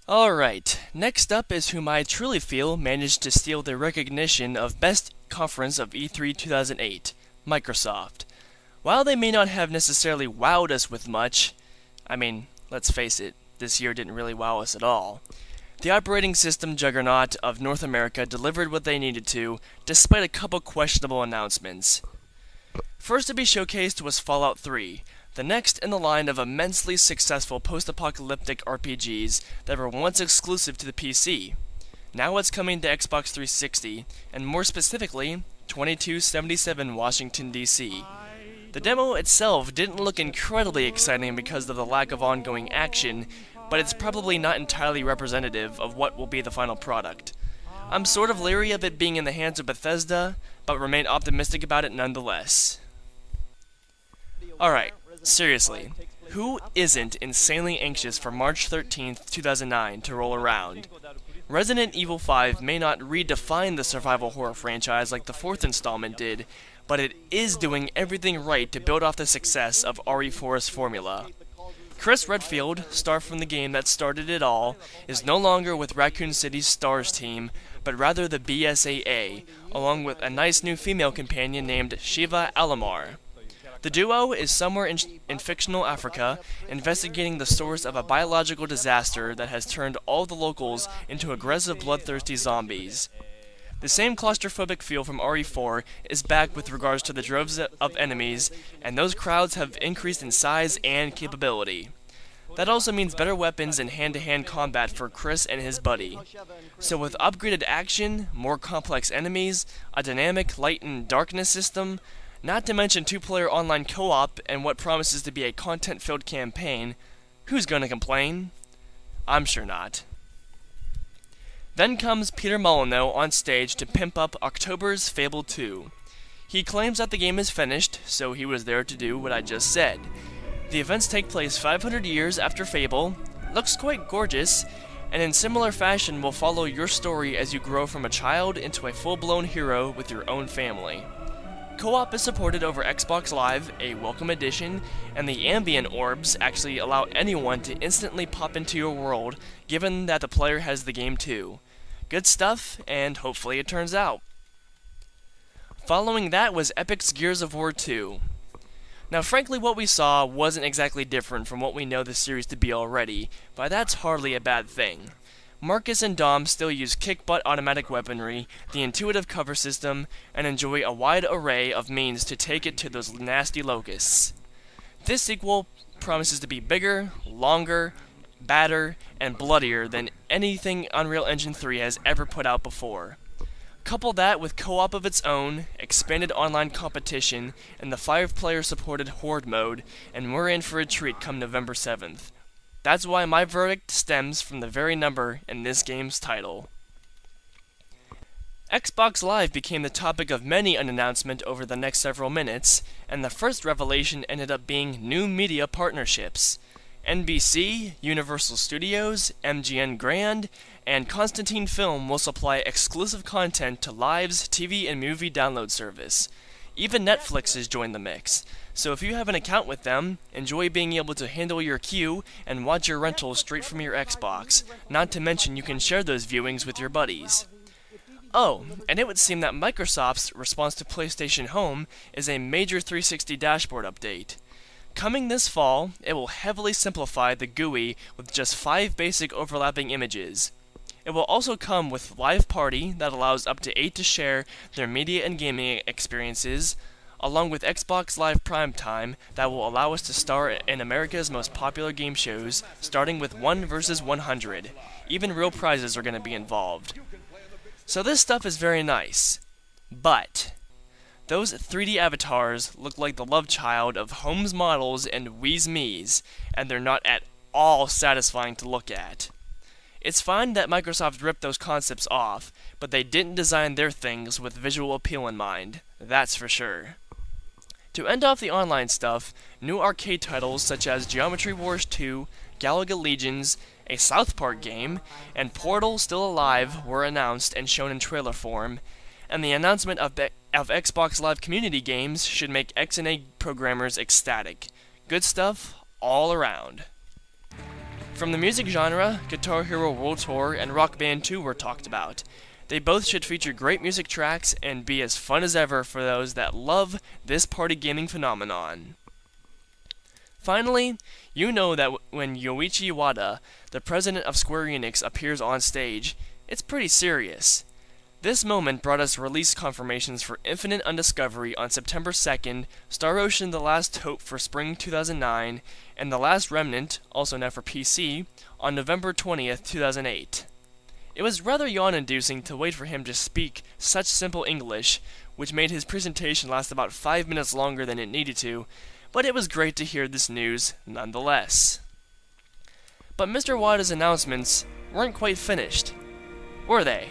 Alright, next up is whom I truly feel managed to steal the recognition of Best Conference of E3 2008, Microsoft. While they may not have necessarily wowed us with much, let's face it, this year didn't really wow us at all. The operating system juggernaut of North America delivered what they needed to, despite a couple questionable announcements. First to be showcased was Fallout 3, the next in the line of immensely successful post-apocalyptic RPGs that were once exclusive to the PC. Now it's coming to Xbox 360, and more specifically, 2277 Washington, D.C. The demo itself didn't look incredibly exciting because of the lack of ongoing action, but it's probably not entirely representative of what will be the final product. I'm sort of leery of it being in the hands of Bethesda, but remain optimistic about it nonetheless. Alright, seriously, who isn't insanely anxious for March 13th, 2009 to roll around? Resident Evil 5 may not redefine the survival horror franchise like the fourth installment did, but it is doing everything right to build off the success of RE4's formula. Chris Redfield, star from the game that started it all, is no longer with Raccoon City's STARS team, but rather the BSAA, along with a nice new female companion named Shiva Alamar. The duo is somewhere in fictional Africa, investigating the source of a biological disaster that has turned all the locals into aggressive bloodthirsty zombies. The same claustrophobic feel from RE4 is back with regards to the droves of enemies, and those crowds have increased in size and capability. That also means better weapons and hand-to-hand combat for Chris and his buddy. So with upgraded action, more complex enemies, a dynamic light and darkness system, not to mention two-player online co-op and what promises to be a content-filled campaign, who's gonna complain? I'm sure not. Then comes Peter Molyneux on stage to pimp up October's Fable 2. He claims that the game is finished, so he was there to do what I just said. The events take place 500 years after Fable, looks quite gorgeous, and in similar fashion will follow your story as you grow from a child into a full-blown hero with your own family. Co-op is supported over Xbox Live, a welcome addition, and the ambient orbs actually allow anyone to instantly pop into your world, given that the player has the game too. Good stuff, and hopefully it turns out. Following that was Epic's Gears of War 2. Now frankly what we saw wasn't exactly different from what we know the series to be already, but that's hardly a bad thing. Marcus and Dom still use kick-butt automatic weaponry, the intuitive cover system, and enjoy a wide array of means to take it to those nasty locusts. This sequel promises to be bigger, longer, badder, and bloodier than anything Unreal Engine 3 has ever put out before. Couple that with co-op of its own, expanded online competition, and the 5-player supported Horde mode, and we're in for a treat come November 7th. That's why my verdict stems from the very number in this game's title. Xbox Live became the topic of many an announcement over the next several minutes, and the first revelation ended up being new media partnerships. NBC, Universal Studios, MGM Grand, and Constantine Film will supply exclusive content to Live's TV and movie download service. Even Netflix has joined the mix, so if you have an account with them, enjoy being able to handle your queue and watch your rentals straight from your Xbox, not to mention you can share those viewings with your buddies. Oh, and it would seem that Microsoft's response to PlayStation Home is a major 360 dashboard update. Coming this fall, it will heavily simplify the GUI with just 5 basic overlapping images. It will also come with Live Party that allows up to 8 to share their media and gaming experiences, along with Xbox Live Primetime that will allow us to star in America's most popular game shows, starting with 1 versus 100. Even real prizes are going to be involved. So this stuff is very nice, but those 3D avatars look like the love child of Holmes models and Wheeze Me's, and they're not at all satisfying to look at. It's fine that Microsoft ripped those concepts off, but they didn't design their things with visual appeal in mind, that's for sure. To end off the online stuff, new arcade titles such as Geometry Wars 2, Galaga Legions, a South Park game, and Portal Still Alive were announced and shown in trailer form, and the announcement of Xbox Live community games should make XNA programmers ecstatic. Good stuff all around. From the music genre, Guitar Hero World Tour and Rock Band 2 were talked about. They both should feature great music tracks and be as fun as ever for those that love this party gaming phenomenon. Finally, you know that when Yoichi Wada, the president of Square Enix, appears on stage, it's pretty serious. This moment brought us release confirmations for Infinite Undiscovery on September 2nd, Star Ocean The Last Hope for Spring 2009, and The Last Remnant, also now for PC, on November 20th, 2008. It was rather yawn-inducing to wait for him to speak such simple English, which made his presentation last about 5 minutes longer than it needed to, but it was great to hear this news nonetheless. But Mr. Wada's announcements weren't quite finished, were they?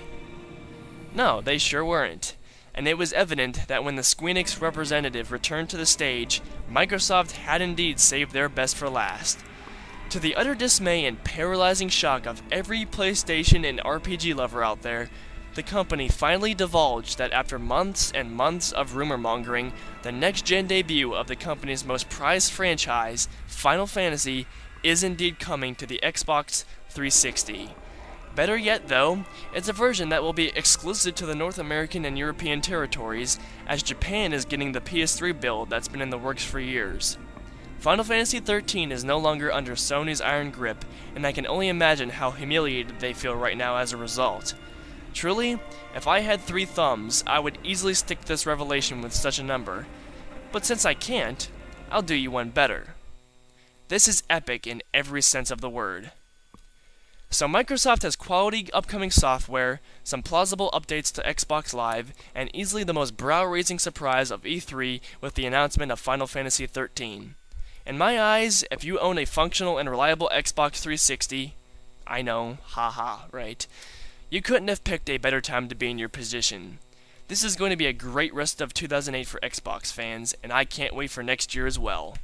No, they sure weren't, and it was evident that when the Squeenix representative returned to the stage, Microsoft had indeed saved their best for last. To the utter dismay and paralyzing shock of every PlayStation and RPG lover out there, the company finally divulged that after months and months of rumor-mongering, the next-gen debut of the company's most prized franchise, Final Fantasy, is indeed coming to the Xbox 360. Better yet, though, it's a version that will be exclusive to the North American and European territories, as Japan is getting the PS3 build that's been in the works for years. Final Fantasy XIII is no longer under Sony's iron grip, and I can only imagine how humiliated they feel right now as a result. Truly, if I had 3 thumbs, I would easily stick this revelation with such a number. But since I can't, I'll do you one better. This is epic in every sense of the word. So Microsoft has quality upcoming software, some plausible updates to Xbox Live, and easily the most brow-raising surprise of E3 with the announcement of Final Fantasy XIII. In my eyes, if you own a functional and reliable Xbox 360, I know, haha, right, you couldn't have picked a better time to be in your position. This is going to be a great rest of 2008 for Xbox fans, and I can't wait for next year as well.